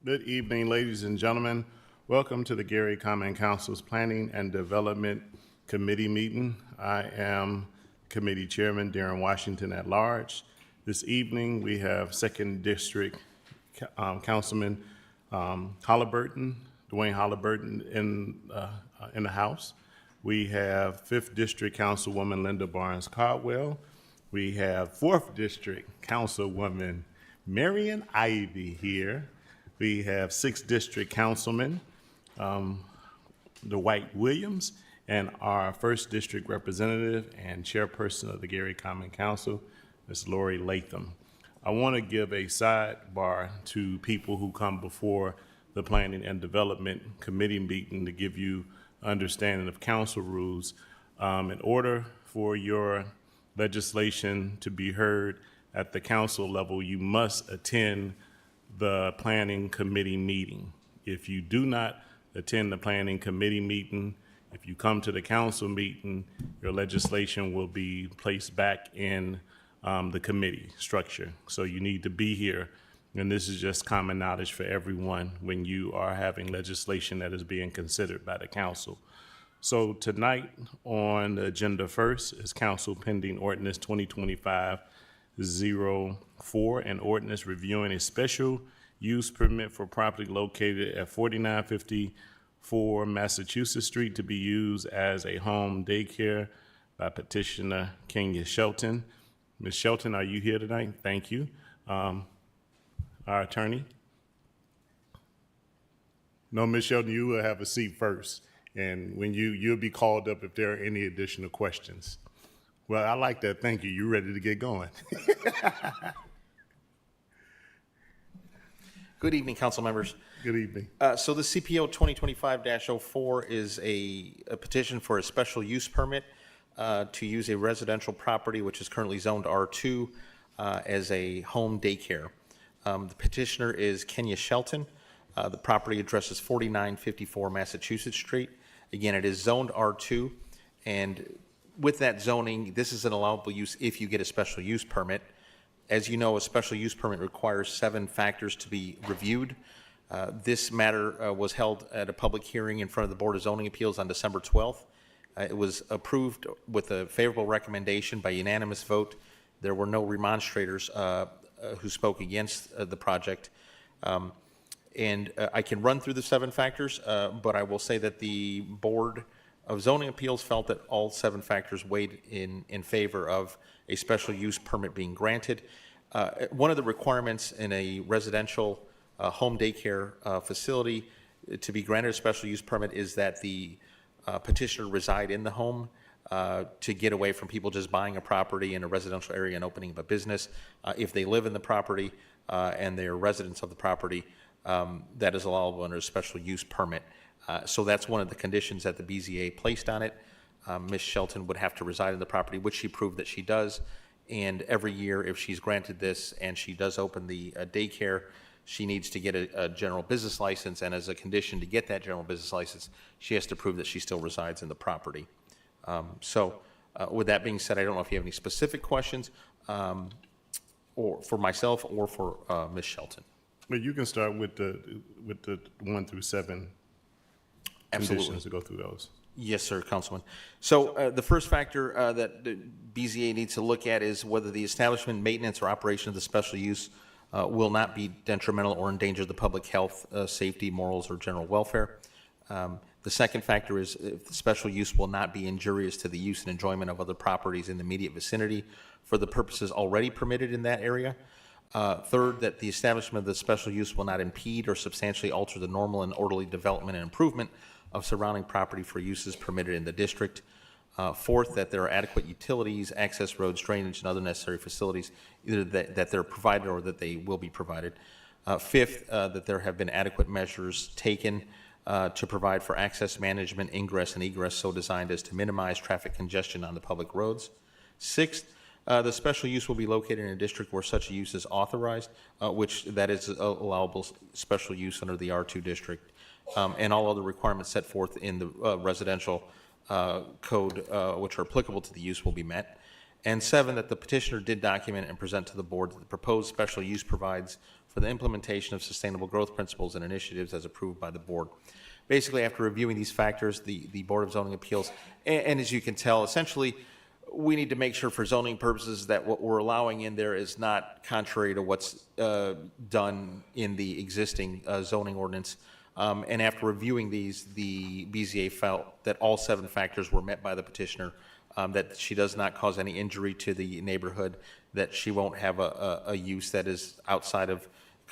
Good evening, ladies and gentlemen. Welcome to the Gary Common Council's Planning and Development Committee meeting. I am Committee Chairman Darren Washington at large. This evening we have 2nd District Councilman Halliburton, Dwayne Halliburton in the House. We have 5th District Councilwoman Linda Barnes Caldwell. We have 4th District Councilwoman Marion Ivy here. We have 6th District Councilman Dwight Williams, and our 1st District Representative and Chairperson of the Gary Common Council, Ms. Lori Latham. I want to give a sidebar to people who come before the Planning and Development Committee meeting to give you understanding of council rules. In order for your legislation to be heard at the council level, you must attend the planning committee meeting. If you do not attend the planning committee meeting, if you come to the council meeting, your legislation will be placed back in the committee structure. So you need to be here, and this is just common knowledge for everyone when you are having legislation that is being considered by the council. So tonight on the agenda first is council pending ordinance 2025-04, an ordinance reviewing a special use permit for property located at 4954 Massachusetts Street to be used as a home daycare by petitioner Kenya Shelton. Ms. Shelton, are you here tonight? Thank you. Our attorney? No, Ms. Shelton, you will have a seat first. And when you'll be called up if there are any additional questions. Well, I like that. Thank you. You ready to get going? Good evening, council members. Good evening. So the CPO 2025-04 is a petition for a special use permit to use a residential property which is currently zoned R2 as a home daycare. The petitioner is Kenya Shelton. The property address is 4954 Massachusetts Street. Again, it is zoned R2, and with that zoning, this is an allowable use if you get a special use permit. As you know, a special use permit requires 7 factors to be reviewed. This matter was held at a public hearing in front of the Board of Zoning Appeals on December 12th. It was approved with a favorable recommendation by unanimous vote. There were no remonstrators who spoke against the project. I can run through the 7 factors, but I will say that the Board of Zoning Appeals felt that all 7 factors weighed in favor of a special use permit being granted. One of the requirements in a residential home daycare facility to be granted a special use permit is that the petitioner reside in the home to get away from people just buying a property in a residential area and opening up a business. If they live in the property and they are residents of the property, that is allowable under a special use permit. So that's one of the conditions that the BZA placed on it. Ms. Shelton would have to reside in the property, which she proved that she does. And every year, if she's granted this and she does open the daycare, she needs to get a general business license. And as a condition to get that general business license, she has to prove that she still resides in the property. With that being said, I don't know if you have any specific questions or for myself or for Ms. Shelton. Well, you can start with the 1 through 7 conditions to go through those. Yes, sir, Councilman. So the first factor that the BZA needs to look at is whether the establishment, maintenance, or operation of the special use will not be detrimental or endanger the public health, safety, morals, or general welfare. The second factor is if the special use will not be injurious to the use and enjoyment of other properties in the immediate vicinity for the purposes already permitted in that area. Third, that the establishment of the special use will not impede or substantially alter the normal and orderly development and improvement of surrounding property for uses permitted in the district. Fourth, that there are adequate utilities, access roads, drainage, and other necessary facilities, either that they're provided or that they will be provided. Fifth, that there have been adequate measures taken to provide for access management, ingress, and egress so designed as to minimize traffic congestion on the public roads. Sixth, the special use will be located in a district where such a use is authorized, which that is allowable special use under the R2 district, and all other requirements set forth in the residential code which are applicable to the use will be met. And 7, that the petitioner did document and present to the board that the proposed special use provides for the implementation of sustainable growth principles and initiatives as approved by the board. Basically, after reviewing these factors, the Board of Zoning Appeals, and as you can tell, essentially, we need to make sure for zoning purposes that what we're allowing in there is not contrary to what's done in the existing zoning ordinance. And after reviewing these, the BZA felt that all 7 factors were met by the petitioner, that she does not cause any injury to the neighborhood, that she won't have a use that is outside of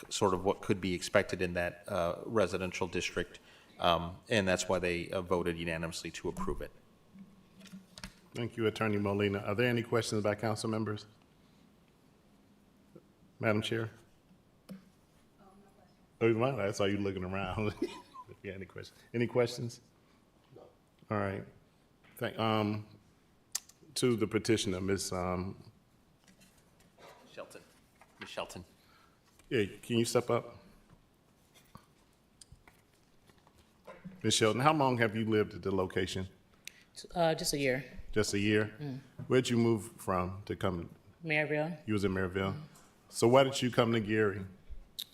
sort of what could be expected in that residential district. And that's why they voted unanimously to approve it. Thank you, Attorney Molina. Are there any questions by council members? Madam Chair? Oh, well, I saw you looking around. If you had any questions. Any questions? No. All right. To the petitioner, Ms. Shelton. Ms. Shelton. Yeah, can you step up? Ms. Shelton, how long have you lived at the location? Just a year. Just a year? Where'd you move from to come? Maryville. You was in Maryville? So why did you come to Gary?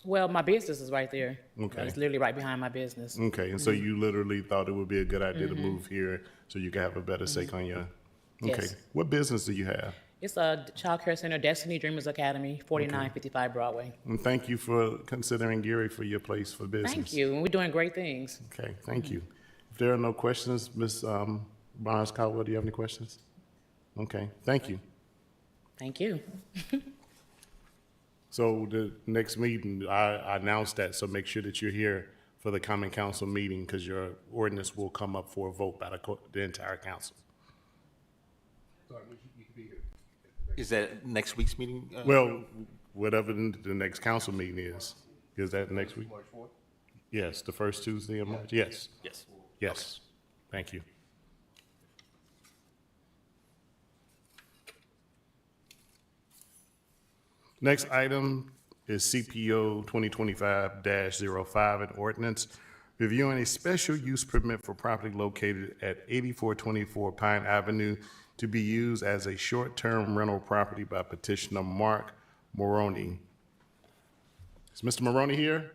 Well, my business is right there. Okay. It's literally right behind my business. Okay, and so you literally thought it would be a good idea to move here so you could have a better stake on your, okay. Yes. What business do you have? It's a child care center, Destiny Dreamers Academy, 4955 Broadway. And thank you for considering Gary for your place for business. Thank you, and we're doing great things. Okay, thank you. If there are no questions, Ms. Barnes-Caldwell, do you have any questions? Okay, thank you. Thank you. So the next meeting, I announced that, so make sure that you're here for the common council meeting because your ordinance will come up for a vote by the entire council. Is that next week's meeting? Well, whatever the next council meeting is that next week? March 4th? Yes, the first Tuesday of March, yes. Yes. Yes, thank you. Next item is CPO 2025-05, an ordinance reviewing a special use permit for property located at 8424 Pine Avenue to be used as a short-term rental property by petitioner Mark Moroney. Is Mr. Moroney here?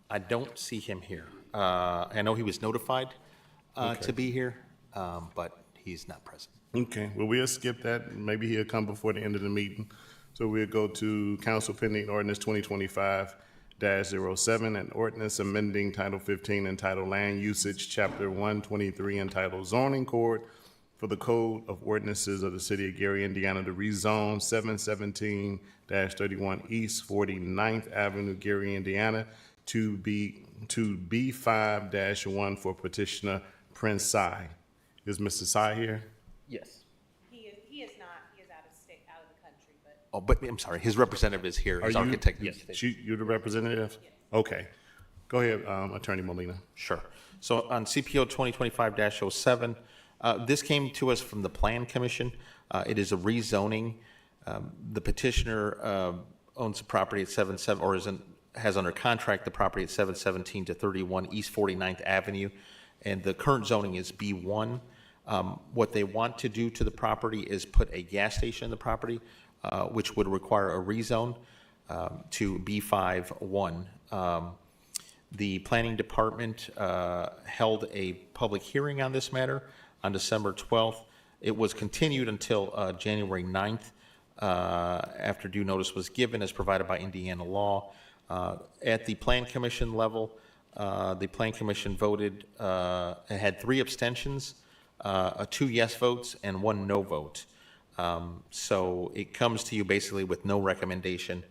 I don't see him here. I know he was notified to be here, but he's not present. Okay, well, we'll skip that. Maybe he'll come before the end of the meeting. So we'll go to council pending ordinance 2025-07, an ordinance amending Title 15 entitled Land Usage, Chapter 123 entitled Zoning Code for the Code of Ordinances of the City of Gary, Indiana to rezone 717-31 East 49th Avenue, Gary, Indiana to B5-1 for petitioner Prince Sy. Is Mr. Sy here? Yes. He is not, he is out of state, out of the country, but Oh, but I'm sorry, his representative is here, Are his you- architect. Yes. You're the representative? Okay. Go ahead, Attorney Molina. Sure. So on CPO 2025-07, this came to us from the Plan Commission. It is a rezoning. The petitioner owns a property at 77, or has under contract the property at 717 to 31 East 49th Avenue, and the current zoning is B1. What they want to do to the property is put a gas station in the property, which would require a rezone to B5-1. The planning department held a public hearing on this matter on December 12th. It was continued until January 9th after due notice was given as provided by Indiana law. At the Plan Commission level, the Plan Commission voted, it had 3 abstentions, 2 yes votes, and 1 no vote. So it comes to you basically with no recommendation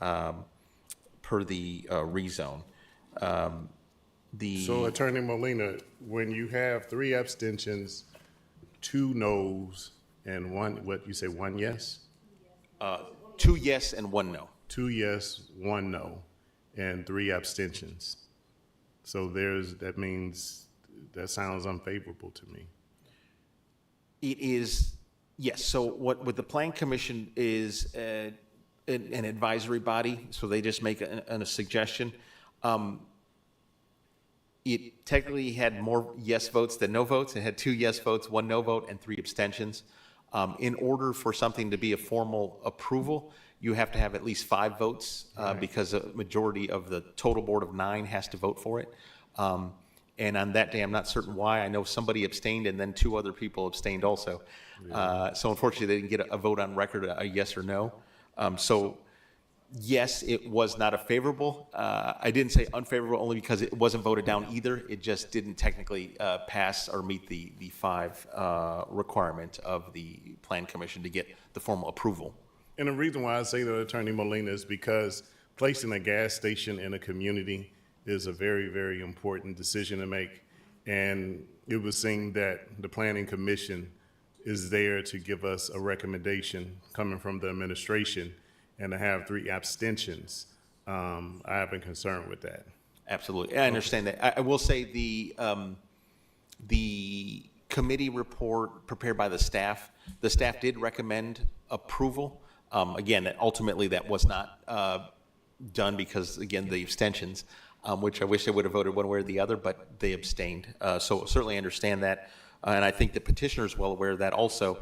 per the rezone. So Attorney Molina, when you have 3 abstentions, 2 noes, and 1, what, you say 1 yes? 2 yes and 1 no. 2 yes, 1 no, and 3 abstentions. So that means, that sounds unfavorable to me. It is, yes, so what the Plan Commission is an advisory body, so they just make a suggestion. It technically had more yes votes than no votes. It had 2 yes votes, 1 no vote, and 3 abstentions. In order for something to be a formal approval, you have to have at least 5 votes because a majority of the total board of 9 has to vote for it. And on that day, I'm not certain why. I know somebody abstained and then 2 other people abstained also. So unfortunately, they didn't get a vote on record, a yes or no. So yes, it was not a favorable. I didn't say unfavorable only because it wasn't voted down either. It just didn't technically pass or meet the 5 requirement of the Plan Commission to get the formal approval. And the reason why I say that, Attorney Molina, is because placing a gas station in a community is a very, very important decision to make. And it was seen that the Planning Commission is there to give us a recommendation coming from the administration, and to have 3 abstentions, I have been concerned with that. Absolutely. I understand that. I will say the committee report prepared by the staff did recommend approval. Again, that ultimately that was not done because, again, the abstentions, which I wish they would have voted one way or the other, but they abstained. So certainly understand that. And I think the petitioner is well aware of that also.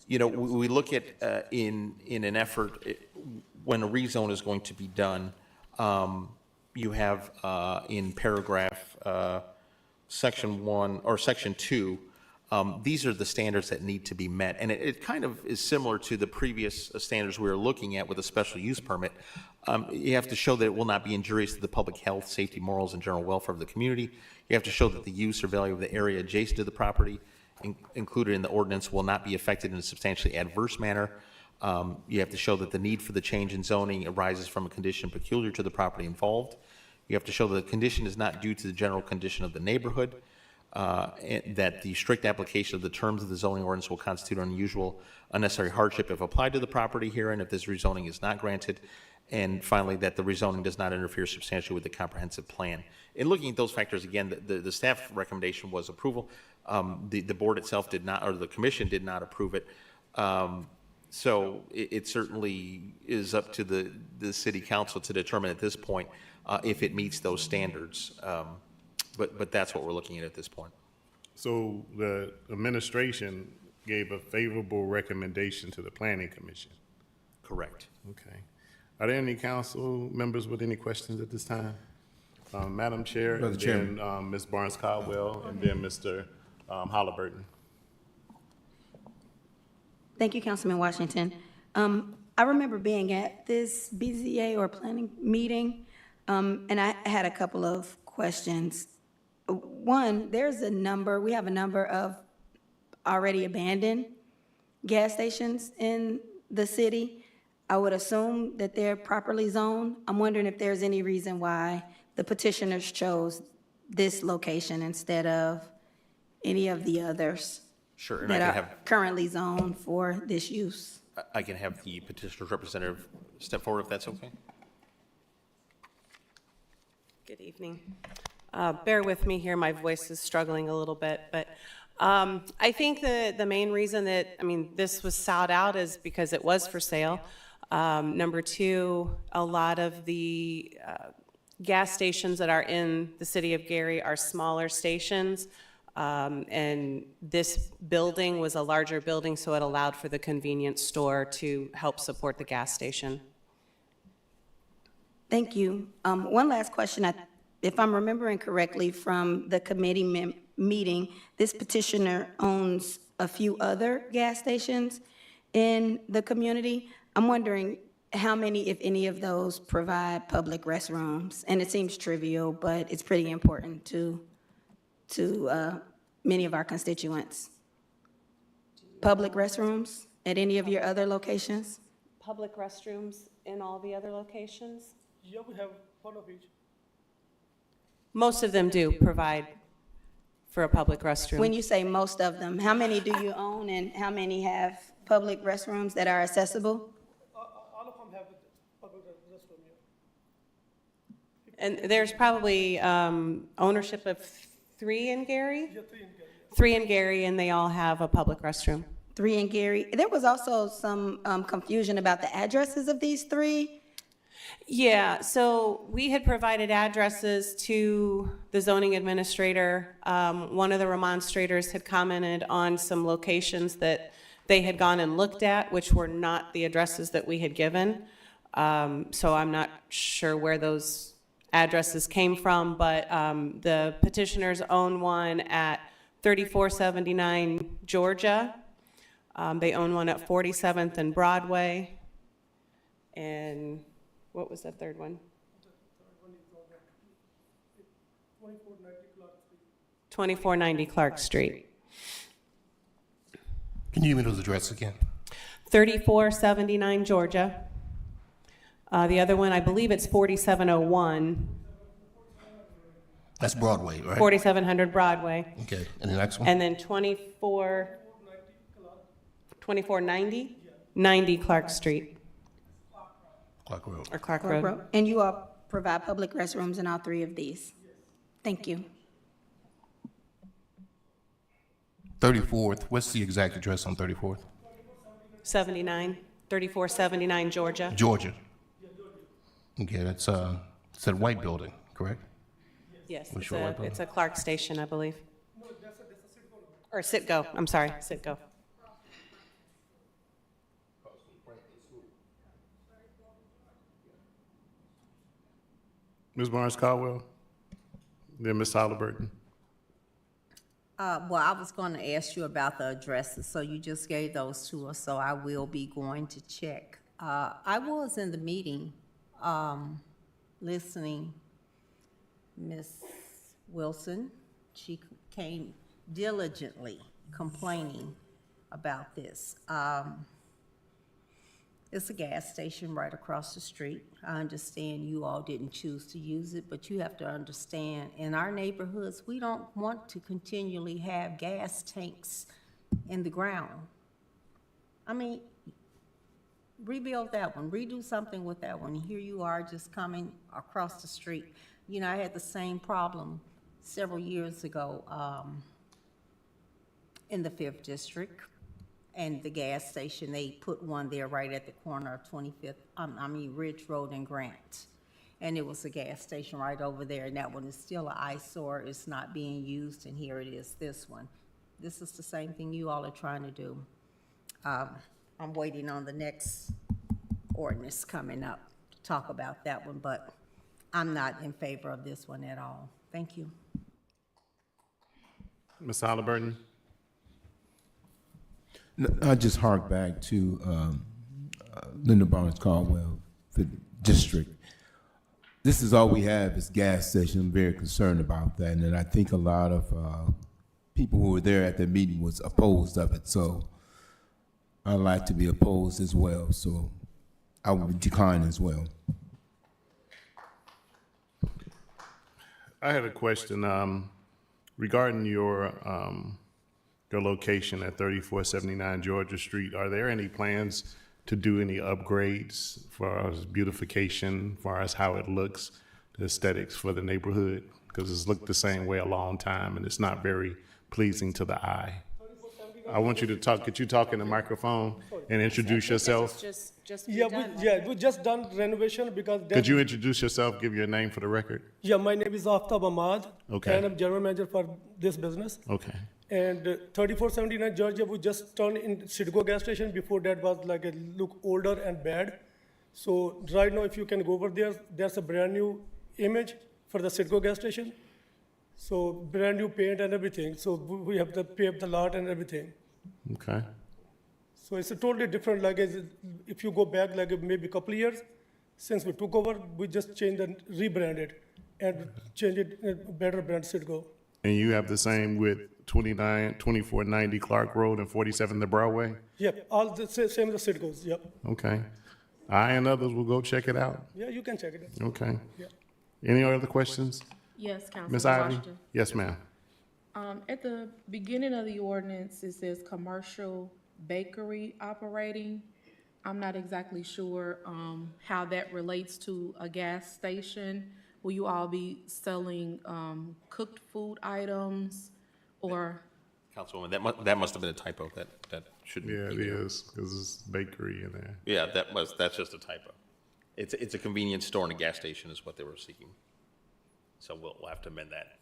You know, we look at in an effort, when a rezone is going to be done, you have in paragraph section 1 or section 2, these are the standards that need to be met. And it kind of is similar to the previous standards we were looking at with a special use permit. You have to show that it will not be injurious to the public health, safety, morals, and general welfare of the community. You have to show that the use or value of the area adjacent to the property included in the ordinance will not be affected in a substantially adverse manner. You have to show that the need for the change in zoning arises from a condition peculiar to the property involved. You have to show that the condition is not due to the general condition of the neighborhood, and that the strict application of the terms of the zoning ordinance will constitute unusual, unnecessary hardship if applied to the property herein if this rezoning is not granted. And finally, that the rezoning does not interfere substantially with the comprehensive plan. In looking at those factors, again, the staff recommendation was approval. The board itself did not, or the commission did not approve it. So it certainly is up to the city council to determine at this point if it meets those standards. But that's what we're looking at this point. So the administration gave a favorable recommendation to the Planning Commission. Correct. Okay. Are there any council members with any questions at this time? Madam Chair, Brother and Chairman. then Ms. Barnes-Caldwell, and then Mr. Halliburton. Thank you, Councilman Washington. I remember being at this BZA or planning meeting, and I had a couple of questions. One, we have a number of already abandoned gas stations in the city. I would assume that they're properly zoned. I'm wondering if there's any reason why the petitioners chose this location instead of any of the others Sure. And I that can are have currently zoned for this use. I can have the petitioner's representative step forward if that's okay. Good evening. Bear with me here, my voice is struggling a little bit, but I think the main reason that, this was sought out is because it was for sale. Number 2, a lot of the gas stations that are in the city of Gary are smaller stations, and this building was a larger building, so it allowed for the convenience store to help support the gas station. Thank you. One last question. If I'm remembering correctly from the committee meeting, this petitioner owns a few other gas stations in the community. I'm wondering how many, if any of those, provide public restrooms? And it seems trivial, but it's pretty important to many of our constituents. Public restrooms at any of your other locations? Public restrooms in all the other locations? Yeah, we have one of each. Most of them do provide for a public restroom. When you say most of them, how many do you own and how many have public restrooms that are accessible? All of them have a public restroom, yeah. And there's probably ownership of 3 in Gary? Yeah, 3 in Gary. 3 in Gary, and they all have a public restroom. 3 in Gary. There was also some confusion about the addresses of these 3. Yeah, so we had provided addresses to the zoning administrator. One of the remonstrators had commented on some locations that they had gone and looked at, which were not the addresses that we had given. So I'm not sure where those addresses came from, but the petitioners own one at 3479 Georgia. They own one at 47th and Broadway. And what was the third one? 2490 Clark Street. Can you give me those addresses again? 3479 Georgia. The other one, I believe it's 4701, That's Broadway, right? 4700 Broadway. Okay, and the next one? And then 2490? 90 Clark Street, Clark Road. or Clark Clark Road. Road. And you all provide public restrooms in all three of these? Thank you. 34th, what's the exact address on 34th? 3479 Georgia. Georgia. Okay, that's a white building, correct? Yes, Which one? it's a Clark Station, I believe. Or Citgo, I'm sorry, Citgo. Ms. Barnes Caldwell? Then Ms. Halliburton? Well, I was going to ask you about the addresses, so you just gave those to us, so I will be going to check. I was in the meeting, listening. Ms. Wilson, she came diligently complaining about this. It's a gas station right across the street. I understand you all didn't choose to use it, but you have to understand, in our neighborhoods, we don't want to continually have gas tanks in the ground. I mean, rebuild that one, redo something with that one. Here you are just coming across the street. You know, I had the same problem several years ago in the 5th District. And the gas station, they put one there right at the corner of 25th, Ridge Road and Grant. And it was a gas station right over there, and that one is still an eyesore. It's not being used, and here it is, this one. This is the same thing you all are trying to do. I'm waiting on the next ordinance coming up to talk about that one, but I'm not in favor of this one at all. Thank you. Ms. Halliburton? I just hark back to Linda Barnes Caldwell, the district. This is all we have is gas station. I'm very concerned about that, and I think a lot of people who were there at the meeting was opposed of it. So I'd like to be opposed as well. So I would decline as well. I had a question regarding your location at 3479 Georgia Street. Are there any plans to do any upgrades for as beautification, far as how it looks, the aesthetics for the neighborhood? Because it's looked the same way a long time, and it's not very pleasing to the eye. I want you to talk. Could you talk in the microphone and introduce yourself? Just We just done renovation because. Could you introduce yourself, give your name for the record? Yeah, my name is Aftab Ahmad. Okay. And I'm general manager for this business. Okay. And 3479 Georgia, we just turned in Citgo gas station. Before that was like a look older and bad. So right now, if you can go over there, there's a brand new image for the Citgo gas station. So brand new paint and everything. So we have to pave the lot and everything. Okay. So it's a totally different, like if you go back like maybe a couple of years, since we took over, we just changed and rebranded and changed it better brand Citgo. And you have the same with 2490 Clark Road and 47th and Broadway? Yep, all the same as Citgo's, yep. Okay. I and others will go check it out. Yeah, you can check it out. Okay. Yeah. Any other questions? Yes, Ms. Councilman Ivy? Washington. Yes, ma'am. At the beginning of the ordinance, it says commercial bakery operating. I'm not exactly sure how that relates to a gas station. Will you all be selling cooked food items or? Councilwoman, that must have been a typo. That shouldn't Yeah, be it there. is, because it's bakery in there. Yeah, that's just a typo. It's a convenience store and a gas station is what they were seeking. So we'll have to amend that.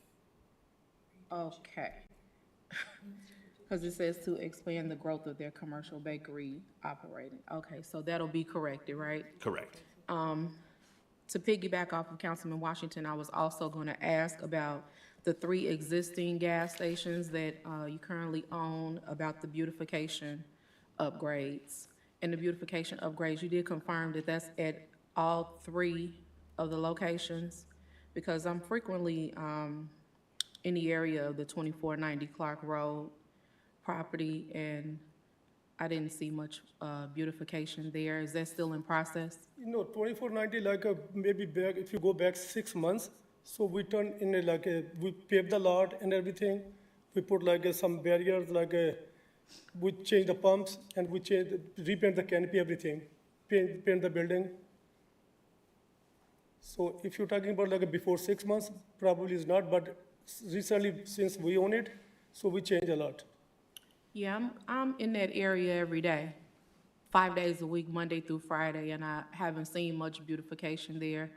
Okay. Because it says to expand the growth of their commercial bakery operating. Okay, so that'll be corrected, right? Correct. To piggyback off of Councilman Washington, I was also going to ask about the 3 existing gas stations that you currently own, about the beautification upgrades. And the beautification upgrades, you did confirm that that's at all 3 of the locations? Because I'm frequently in the area of the 2490 Clark Road property, and I didn't see much beautification there. Is that still in process? 2490, maybe back, if you go back 6 months, so we turn in we pave the lot and everything. We put some barriers, we change the pumps and we repaint the canopy, everything, paint the building. So if you're talking about before 6 months, probably is not, but recently, since we own it, so we change a lot. Yeah, I'm in that area every day, 5 days a week, Monday through Friday, and I haven't seen much beautification there.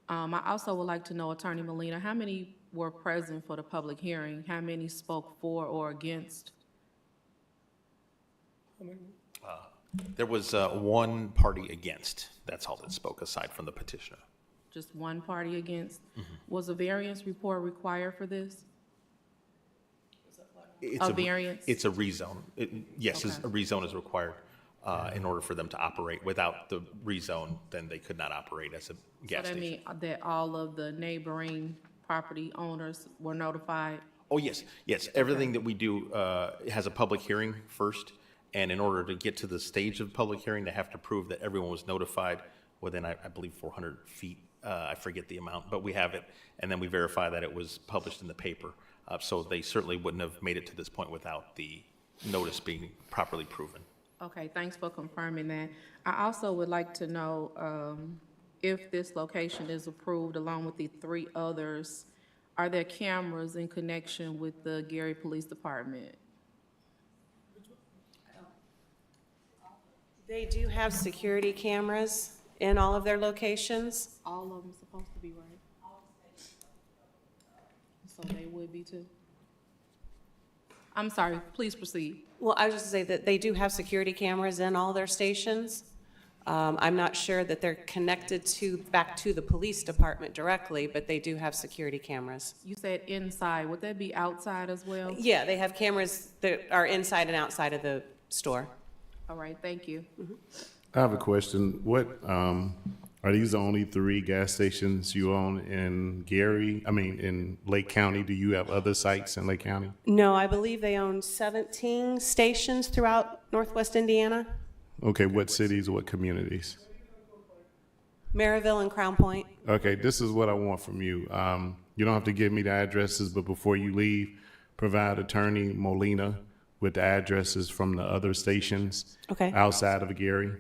I also would like to know, Attorney Molina, how many were present for the public hearing? How many spoke for or against? There was one party against. That's all that spoke, aside from the petitioner. Just one party against? Was a variance report required for this? It's A variance? It's a rezone. Yes, Okay. a rezone is required in order for them to operate. Without the rezone, then they could not operate as a gas So that station. means that all of the neighboring property owners were notified? Oh, yes, yes. Everything that we do has a public hearing first, and in order to get to the stage of public hearing, they have to prove that everyone was notified within, I believe, 400 feet. I forget the amount, but we have it, and then we verify that it was published in the paper. So they certainly wouldn't have made it to this point without the notice being properly proven. Okay, thanks for confirming that. I also would like to know if this location is approved along with the 3 others, are there cameras in connection with the Gary Police Department? They do have security cameras in all of their locations. All of them supposed to be right? So they would be too? I'm sorry, please proceed. Well, I was just going to say that they do have security cameras in all their stations. I'm not sure that they're connected back to the police department directly, but they do have security cameras. You said inside, would that be outside as well? Yeah, they have cameras that are inside and outside of the store. All right, thank you. I have a question. What, are these the only 3 gas stations you own in in Lake County? Do you have other sites in Lake County? No, I believe they own 17 stations throughout Northwest Indiana, Okay, what cities, what communities? Maryville and Crown Point. Okay, this is what I want from you. You don't have to give me the addresses, but before you leave, provide Attorney Molina with the addresses from the other stations Okay. outside of Gary,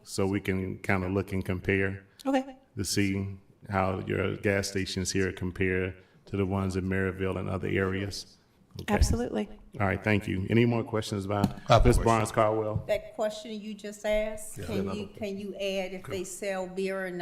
so we can kind of look and compare Okay. to see how your gas stations here compare to the ones in Maryville and other areas. Okay. Absolutely. All right, thank you. Any more questions about have a Ms. question. Barnes Caldwell? That question you just asked, can you add if they sell beer in